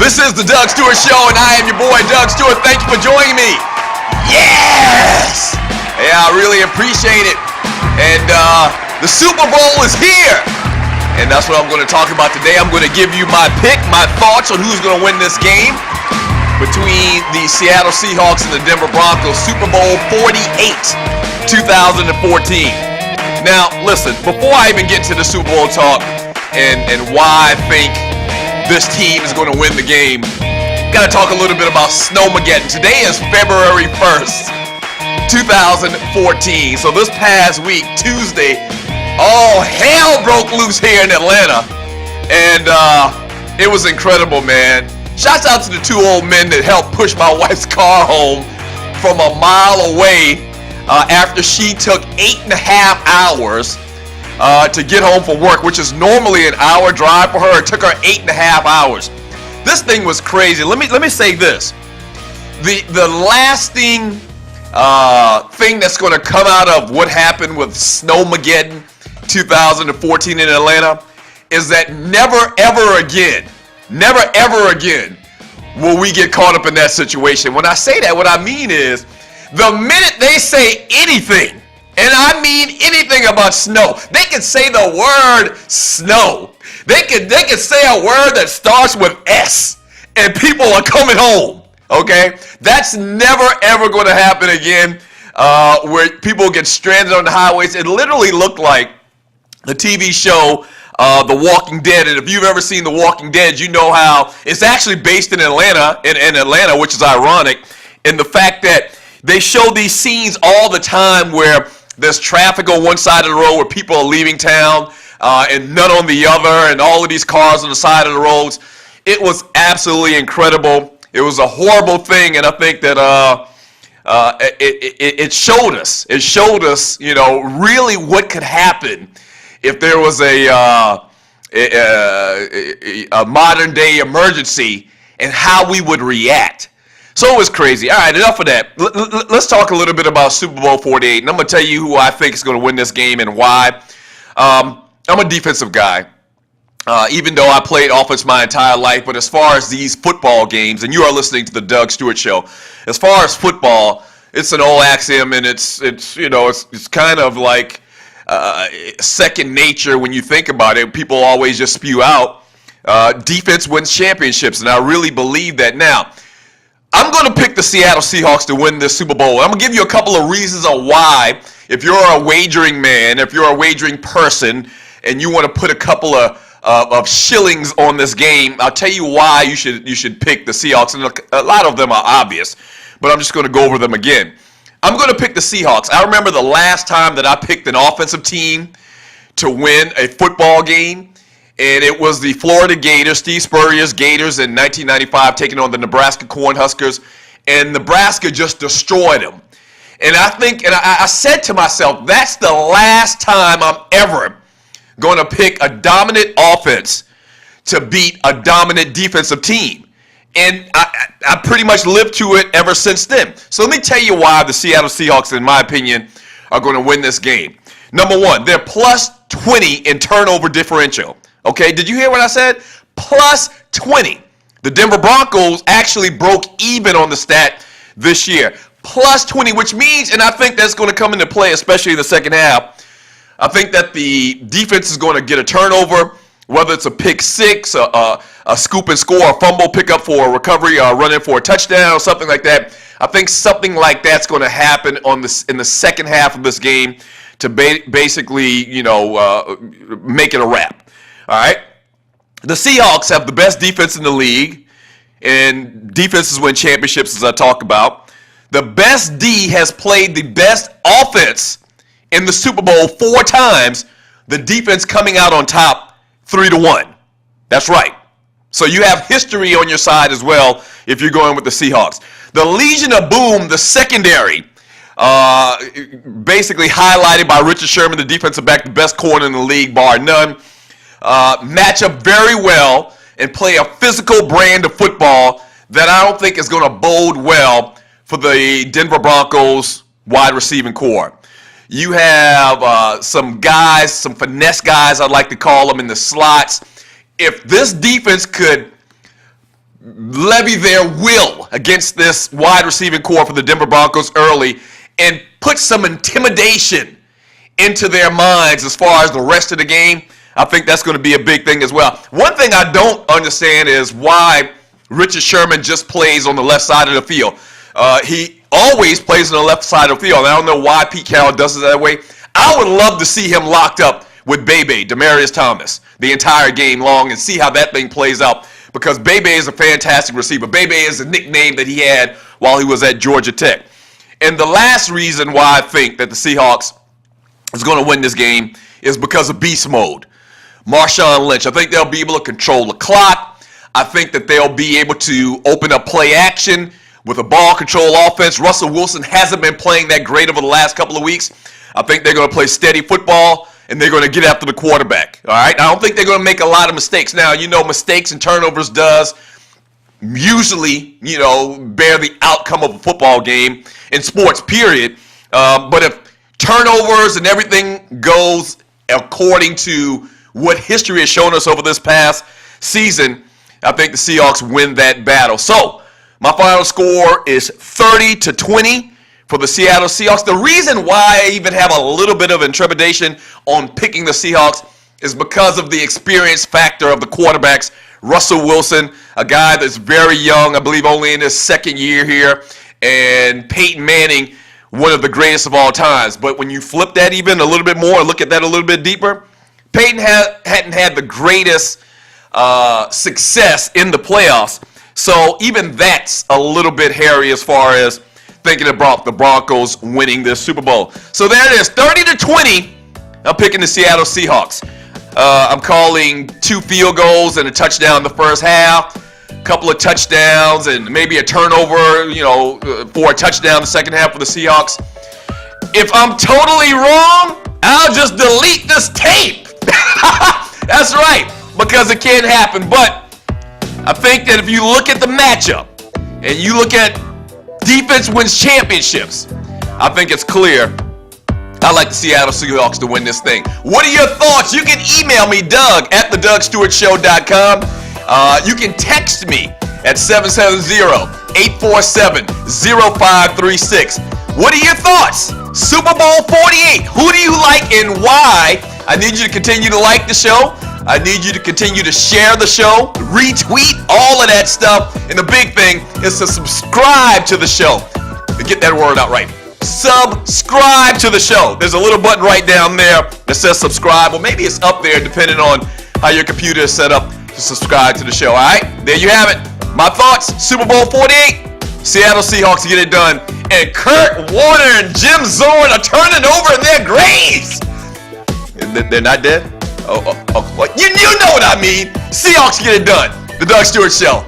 This is the Doug Stewart Show, and I am your boy, Doug Stewart. Thank you for joining me. Yes! Yeah, I really appreciate it. And the Super Bowl is here. And that's what I'm going to talk about today. I'm going to give you my pick, my thoughts on who's going to win this game between the Seattle Seahawks and the Denver Broncos. Super Bowl 48, 2014. Now, listen, before I even get to the Super Bowl talk and why I think this team is going to win the game, got to talk a little bit about Snowmageddon. Today is February 1st, 2014. So this past week, Tuesday, all hell broke loose here in Atlanta. And it was incredible, man. Shouts out to the two old men that helped push my wife's car home from a mile away after she took 8.5 hours to get home from work, which is normally an hour drive for her. It took her 8.5 hours. This thing was crazy. Let me say this. The lasting thing that's going to come out of what happened with Snowmageddon 2014 in Atlanta is that never ever again will we get caught up in that situation. When I say that, what I mean is the minute they say anything, and I mean anything about snow, they can say the word snow. They can say a word that starts with S, and people are coming home. Okay, that's never ever going to happen again. Where people get stranded on the highways. It literally looked like the TV show The Walking Dead. And if you've ever seen The Walking Dead, you know how it's actually based in Atlanta, which is ironic in the fact that they show these scenes all the time where there's traffic on one side of the road where people are leaving town and none on the other, and all of these cars on the side of the roads. It was absolutely incredible. It was a horrible thing, and I think that it showed us. It showed us, really what could happen if there was a modern day emergency and how we would react. So it was crazy. All right, enough of that. Let's talk a little bit about Super Bowl 48, and I'm going to tell you who I think is going to win this game and why. I'm a defensive guy, even though I played offense my entire life. But as far as these football games, and you are listening to the Doug Stewart Show, as far as football, it's an old axiom, and it's kind of like second nature when you think about it. People always just spew out defense wins championships, and I really believe that. Now, I'm going to pick the Seattle Seahawks to win this Super Bowl. I'm going to give you a couple of reasons on why. If you're a wagering man, if you're a wagering person, and you want to put a couple of shillings on this game, I'll tell you why you should pick the Seahawks. And a lot of them are obvious, but I'm just going to go over them again. I'm going to pick the Seahawks. I remember the last time that I picked an offensive team to win a football game, and it was the Florida Gators, Steve Spurrier's Gators in 1995, taking on the Nebraska Cornhuskers, and Nebraska just destroyed them. And I said to myself, that's the last time I'm ever going to pick a dominant offense to beat a dominant defensive team. And I pretty much lived to it ever since then. So let me tell you why the Seattle Seahawks, in my opinion, are going to win this game. Number one, they're plus 20 in turnover differential. Okay, did you hear what I said? Plus 20. The Denver Broncos actually broke even on the stat this year. Plus 20, which means, and I think that's going to come into play, especially in the second half, I think that the defense is going to get a turnover, whether it's a pick six, a scoop and score, a fumble pickup for a recovery, or run in for a touchdown, or something like that. I think something like that's going to happen in the second half of this game to basically, make it a wrap. All right. The Seahawks have the best defense in the league, and defenses win championships, as I talk about. The best D has played the best offense in the Super Bowl 4 times. The defense coming out on top 3-1. That's right. So you have history on your side as well if you're going with the Seahawks. The Legion of Boom, the secondary, basically highlighted by Richard Sherman, the defensive back, the best corner in the league, bar none. Match up very well and play a physical brand of football that I don't think is going to bode well for the Denver Broncos wide receiving core. You have some guys, some finesse guys, I'd like to call them, in the slots. If this defense could levy their will against this wide receiving core for the Denver Broncos early and put some intimidation into their minds as far as the rest of the game, I think that's going to be a big thing as well. One thing I don't understand is why Richard Sherman just plays on the left side of the field. He always plays on the left side of the field. I don't know why Pete Carroll does it that way. I would love to see him locked up with Bebe, Demaryius Thomas, the entire game long and see how that thing plays out, because Bebe is a fantastic receiver. Bebe is a nickname that he had while he was at Georgia Tech. And the last reason why I think that the Seahawks is going to win this game is because of beast mode. Marshawn Lynch. I think they'll be able to control the clock. I think that they'll be able to open up play action with a ball control offense. Russell Wilson hasn't been playing that great over the last couple of weeks. I think they're going to play steady football, and they're going to get after the quarterback. All right? I don't think they're going to make a lot of mistakes. Now, mistakes and turnovers does usually, bear the outcome of a football game in sports, period. But if turnovers and everything goes according to what history has shown us over this past season, I think the Seahawks win that battle. So, my final score is 30-20 for the Seattle Seahawks. The reason why I even have a little bit of intrepidation on picking the Seahawks is because of the experience factor of the quarterbacks. Russell Wilson, a guy that's very young, I believe only in his second year here, and Peyton Manning, one of the greatest of all times. But when you flip that even a little bit more and look at that a little bit deeper, Peyton hadn't had the greatest success in the playoffs. So even that's a little bit hairy as far as thinking about the Broncos winning this Super Bowl. So there it is, 30-20. I'm picking the Seattle Seahawks. I'm calling 2 field goals and a touchdown in the first half, a couple of touchdowns and maybe a turnover, for a touchdown in the second half for the Seahawks. If I'm totally wrong, I'll just delete this tape. That's right, because it can't happen. But I think that if you look at the matchup and you look at defense wins championships, I think it's clear I like the Seattle Seahawks to win this thing. What are your thoughts? You can email me, Doug, at thedougstewartshow.com. You can text me at 770-847-0536. What are your thoughts? Super Bowl 48. Who do you like and why? I need you to continue to like the show. I need you to continue to share the show, retweet, all of that stuff. And the big thing is to subscribe to the show. To get that word out right. Subscribe to the show. There's a little button right down there that says subscribe. Or maybe it's up there depending on how your computer is set up to subscribe to the show. All right? There you have it. My thoughts, Super Bowl 48. Seattle Seahawks get it done. And Kurt Warner and Jim Zorn are turning over in their graves. They're not dead? Oh, you know what I mean. Seahawks get it done. The Doug Stewart Show.